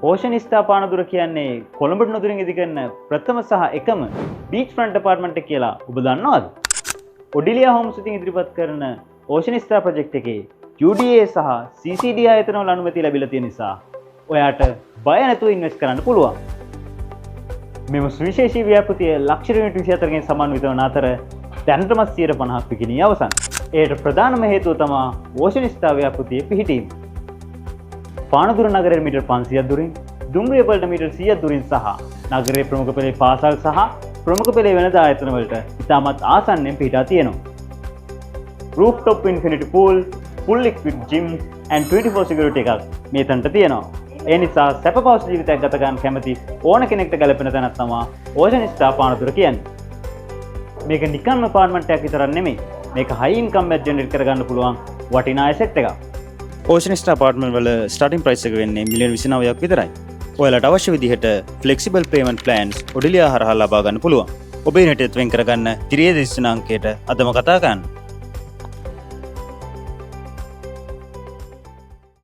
Ocean star Panadura කියන්නේ කොළඹ නුදුරින් ඉදිකරන ප්‍රථම සහ එකම බීච් ෆ්‍රන්ට් ඇපාර්ට්මන්ට් එක කියලා ඔබ දන්නවද? ඔඩිලියා හෝම්ස් විසින් ඉදිරිපත් කරන ඕෂන් ස්ටාර් ප්‍රොජෙක්ට් එකේ UDA සහ CCD ආයතනවල අනුමැතිය ලැබිලා තියෙන නිසා ඔයාට බය නැතුව ඉන්වෙස්ට් කරන්න පුළුවන්. මෙම සුවිශේෂී ව්‍යාපෘතිය ලක්ෂ යුනිට් 24කින් සමන්විත වන අතර දැනටමත් 50% විකිණී අවසන්. ඒට ප්‍රධානම හේතුව තමයි ඕෂන් ස්ටාර් ව්‍යාපෘතියේ පිහිටීම. පානදුර නගරයේ මීටර් 500ක් දුරින්, දුම්රිය වලට මීටර් 100ක් දුරින් සහ නගරයේ ප්‍රමුඛ පෙළේ පාසල් සහ ප්‍රමුඛ පෙළේ වෙනද ආයතන වලට ඉතාමත් ආසන්නයෙන් පිහිටා තියෙනවා. rooftop infinity pool, full equipped gym and 24 security එකක් මේ තැනට තියෙනවා. ඒ නිසා සැප පහසු ජීවිතයක් ගත ගන්න කැමති ඕන කෙනෙක්ට ගැලපෙන තැනක් තමයි ඕෂන් ස්ටාර් පානදුර කියන්නේ. මේක නිකන්ම අපාර්ට්මන්ට් එකක් විතරක් නෙමෙයි. මේක high income එක ජෙනරේට් කරගන්න පුළුවන් වටිනා asset එකක්. ඕෂන් ස්ටාර් අපාර්ට්මන්ට් වල ස්ටාර්ටින් ප්‍රයිස් එක වෙන්නේ මිලියන 29ක් විතරයි. ඔයාලට අවශ්‍ය විදිහට ෆ්ලෙක්සිබල් පේමන්ට් ප්ලෑන්ස් ඔඩිලියා හරහා ලබා ගන්න පුළුවන්. ඔබේ රටේත් වෙන් කරගන්න 30 දිස්ත්‍රික්ක අංකයට අදම කතා කරන්න.